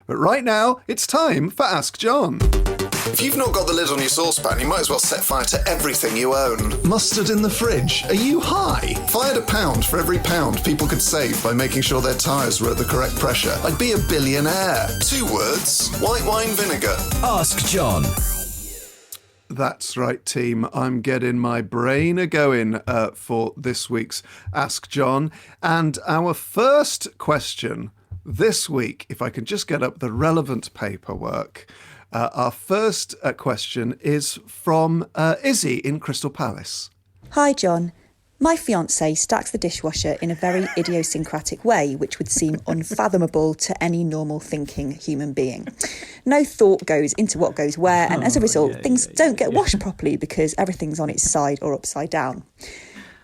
But right now, it's time for Ask John. If you've not got the lid on your saucepan, you might as well set fire to everything you own. Mustard in the fridge? Are you high? If I had £1 for every pound people could save by making sure their tyres were at the correct pressure, I'd be a billionaire. 2 words: white wine vinegar. Ask John. That's right, team. I'm getting my brain a-going for this week's Ask John. And our first question this week, if I can just get up the relevant paperwork, our first question is from Izzy in Crystal Palace. Hi, John. My fiancé stacks the dishwasher in a very idiosyncratic way, which would seem unfathomable to any normal thinking human being. No thought goes into what goes where, and as a result, things don't get washed properly because everything's on its side or upside down.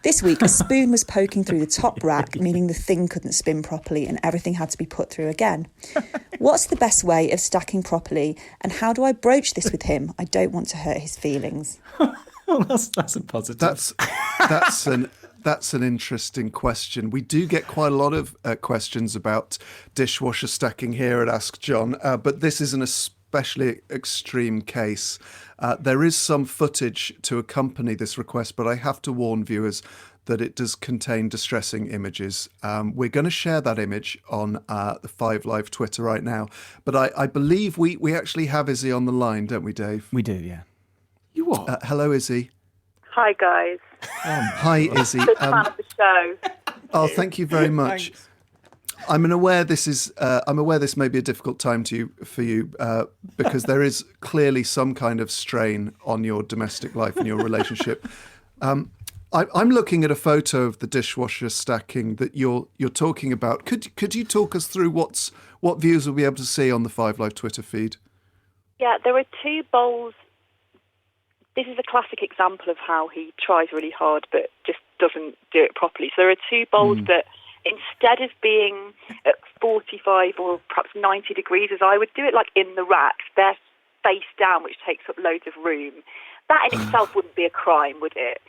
This week, a spoon was poking through the top rack, meaning the thing couldn't spin properly and everything had to be put through again. What's the best way of stacking properly, and how do I broach this with him? I don't want to hurt his feelings. That's a positive. That's an interesting question. We do get quite a lot of questions about dishwasher stacking here at Ask John, but this is an especially extreme case. There is some footage to accompany this request, but I have to warn viewers that it does contain distressing images. We're going to share that image on the 5 Live Twitter right now, but I believe we actually have Izzy on the line, don't we, Dave? We do, yeah. You what? Hello, Izzy. Hi, guys. Hi, Izzy. Good fan of the show. Oh, thank you very much. Thanks. I'm aware this may be a difficult time for you because there is clearly some kind of strain on your domestic life and your relationship. I'm looking at a photo of the dishwasher stacking that you're talking about. Could you talk us through what viewers will be able to see on the 5 Live Twitter feed? Yeah, there are 2 bowls. This is a classic example of how he tries really hard but just doesn't do it properly. So there are 2 bowls that, instead of being at 45 or perhaps 90 degrees, as I would do it, like in the racks, they're face down, which takes up loads of room. That in itself wouldn't be a crime, would it?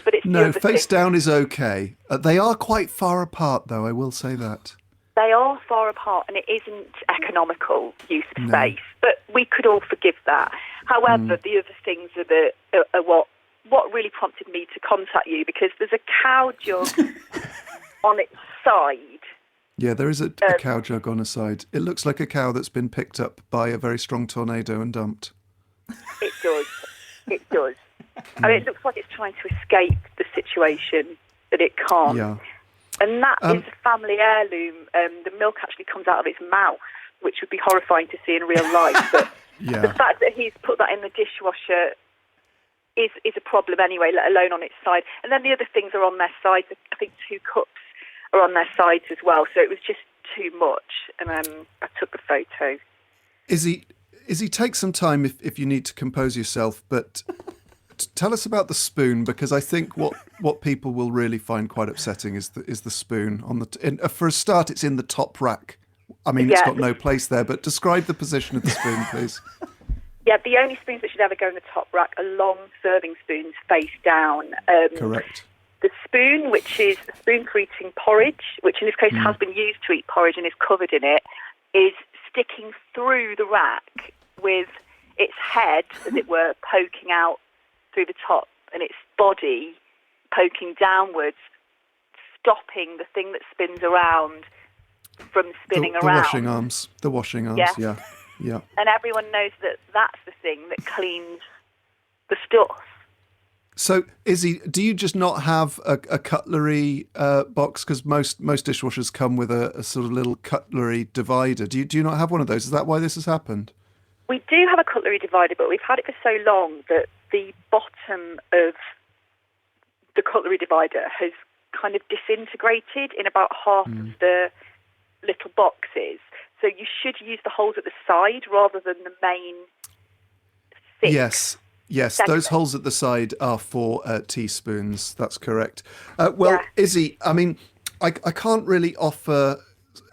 But it's no, face down is okay. They are quite far apart, though, I will say that. They are far apart, and it isn't economical use of space, but we could all forgive that. However, the other things are what really prompted me to contact you, because there's a cow jug on its side. Yeah, there is a cow jug on a side. It looks like a cow that's been picked up by a very strong tornado and dumped. It does. It does. I mean, it looks like it's trying to escape the situation, but it can't. Yeah. And that is a family heirloom. The milk actually comes out of its mouth, which would be horrifying to see in real life. But the fact that he's put that in the dishwasher is a problem anyway, let alone on its side. And then the other things are on their sides. I think 2 cups are on their sides as well. So it was just too much. And I took the photo. Izzy, take some time if you need to compose yourself, but tell us about the spoon, because I think what people will really find quite upsetting is the spoon on for a start. It's in the top rack. I mean, it's got no place there. But describe the position of the spoon, please. Yeah, the only spoons that should ever go in the top rack are long serving spoons face down. Correct. The spoon, which is a spoon for eating porridge, which in this case has been used to eat porridge and is covered in it, is sticking through the rack with its head, as it were, poking out through the top and its body poking downwards, stopping the thing that spins around from spinning around. The washing arms, yeah. And everyone knows that that's the thing that cleans the stuff. So, Izzy, do you just not have a cutlery box? Because most dishwashers come with a sort of little cutlery divider. Do you not have one of those? Is that why this has happened? We do have a cutlery divider, but we've had it for so long that the bottom of the cutlery divider has kind of disintegrated in about half of the little boxes. So you should use the holes at the side rather than the main thick. Yes, those holes at the side are for teaspoons. That's correct. Izzy, I mean, I can't really offer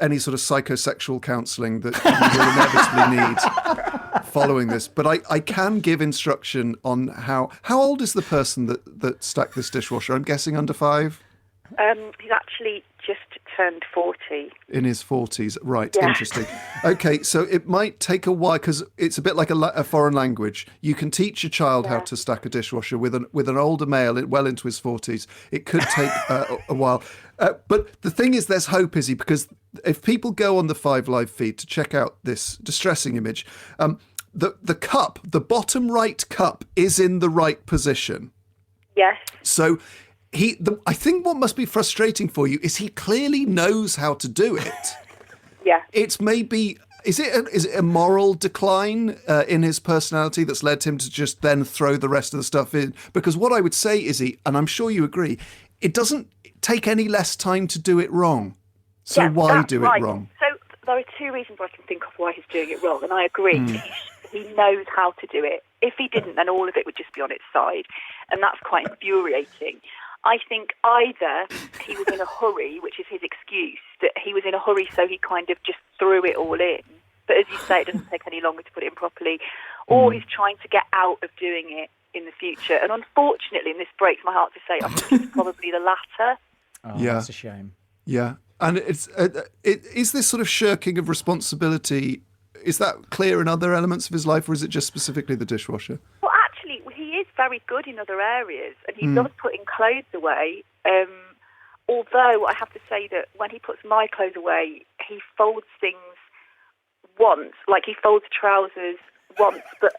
any sort of psychosexual counselling that you will inevitably need following this, but I can give instruction on how old is the person that stacked this dishwasher? I'm guessing under 5? He's actually just turned 40. In his 40s, right? Yeah. Interesting. Okay, so it might take a while because it's a bit like a foreign language. You can teach a child how to stack a dishwasher with an older male well into his 40s. It could take a while, but the thing is, there's hope, Izzy, because if people go on the 5 Live feed to check out this distressing image, the cup, the bottom right cup, is in the right position. Yes. So. I think what must be frustrating for you is he clearly knows how to do it. Yeah. It's maybe is it a moral decline in his personality that's led him to just then throw the rest of the stuff in? Because what I would say is and I'm sure you agree, it doesn't take any less time to do it wrong. So yeah, why do it wrong? So there are 2 reasons I can think of why he's doing it wrong, and I agree. He knows how to do it. If he didn't, then all of it would just be on its side, and that's quite infuriating. I think either he was in a hurry, which is his excuse, that he was in a hurry so he kind of just threw it all in. But as you say, it doesn't take any longer to put it in properly. Or he's trying to get out of doing it in the future. And unfortunately, and this breaks my heart to say, I think it's probably the latter. Oh, Yeah. That's a shame. Yeah, and is this sort of shirking of responsibility, is that clear in other elements of his life, or is it just specifically the dishwasher? Well, actually, he is very good in other areas, and he loves putting clothes away. Although I have to say that when he puts my clothes away, he folds things once, like he folds trousers once, but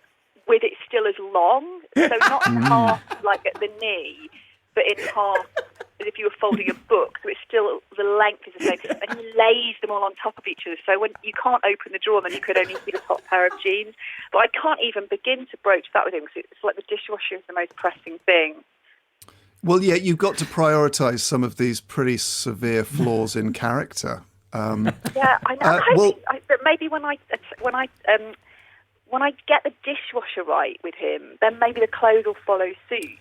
with it still as long, so not in half like at the knee, but in half as if you were folding a book, so it's still, the length is the same, and he lays them all on top of each other, so when you can't open the drawer, then you could only see the top pair of jeans. But I can't even begin to broach that with him, because it's like the dishwasher is the most pressing thing. Well, yeah, you've got to prioritise some of these pretty severe flaws in character. Yeah, I know. I'm hoping that maybe when I get the dishwasher right with him, then maybe the clothes will follow suit.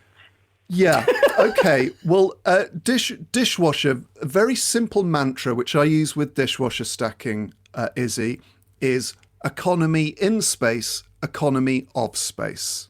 Yeah. Okay. Well, dishwasher, a very simple mantra which I use with dishwasher stacking, Izzy, is economy in space, economy of space.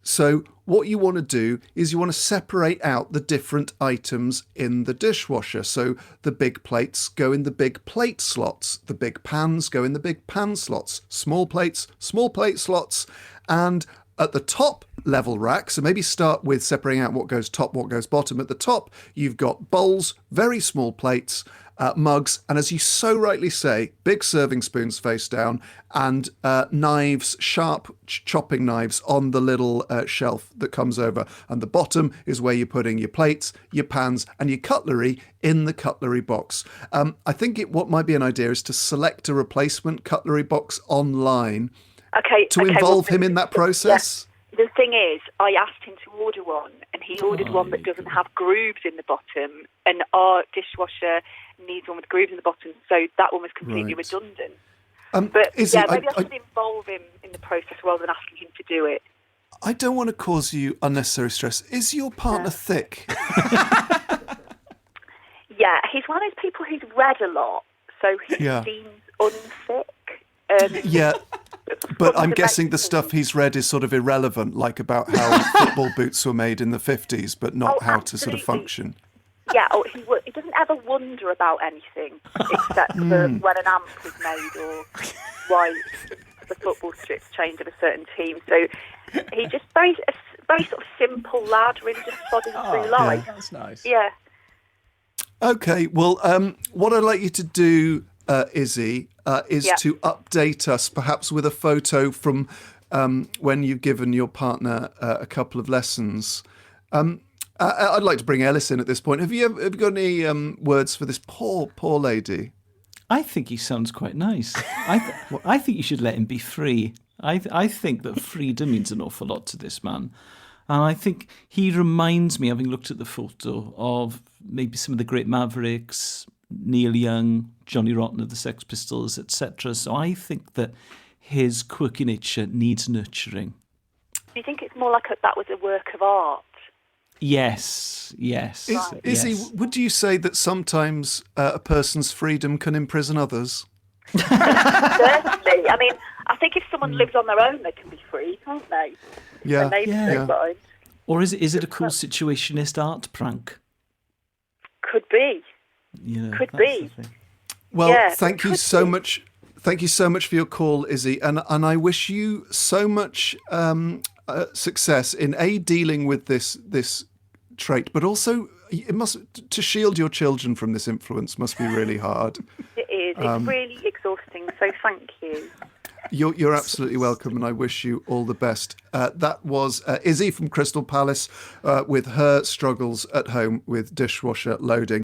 So what you want to do is you want to separate out the different items in the dishwasher. So the big plates go in the big plate slots, the big pans go in the big pan slots, small plates, small plate slots, and at the top level rack, so maybe start with separating out what goes top, what goes bottom. At the top, you've got bowls, very small plates, mugs, and as you so rightly say, big serving spoons face down, and knives, sharp chopping knives on the little shelf that comes over. And the bottom is where you're putting your plates, your pans, and your cutlery in the cutlery box. I think what might be an idea is to select a replacement cutlery box online. To involve him in that process? Yeah. The thing is, I asked him to order one, and he ordered one that doesn't have grooves in the bottom, and our dishwasher needs one with grooves in the bottom, so that one was completely redundant. But maybe I should involve him in the process rather than asking him to do it. I don't want to cause you unnecessary stress. Is your partner thick? Yeah, he's one of those people who's read a lot, so he seems unthick. Yeah. But I'm guessing the stuff he's read is sort of irrelevant, like about how football boots were made in the 50s, but not how to sort of function. Yeah, he doesn't ever wonder about anything except for when an amp was made or why the football strips change of a certain team. So he's just very sort of simple lad, really just plodding through life. Yeah, that's nice. Yeah. Okay, well, what I'd like you to do, Izzy, is to update us perhaps with a photo from when you've given your partner a couple of lessons. I'd like to bring Elis in at this point. Have you got any words for this poor lady? I think he sounds quite nice. I think you should let him be free. I think that freedom means an awful lot to this man. And I think he reminds me, having looked at the photo, of maybe some of the great Mavericks, Neil Young, Johnny Rotten of the Sex Pistols, etc. So I think that his quirky nature needs nurturing. Do you think it's more like that was a work of art? Yes. Izzy, would you say that sometimes a person's freedom can imprison others? Certainly. I mean, I think if someone lives on their own, they can be free, can't they? Yeah. Or is it a cool situationist art prank? Could be. Could that's be. the thing. Well, Yeah, thank you could so be. much. Thank you so much for your call, Izzy, and I wish you so much success in dealing with this trait, but also to shield your children from this influence must be really hard. It is. It's really exhausting. So thank you. You're absolutely welcome, and I wish you all the best. That was Izzy from Crystal Palace with her struggles at home with dishwasher loading.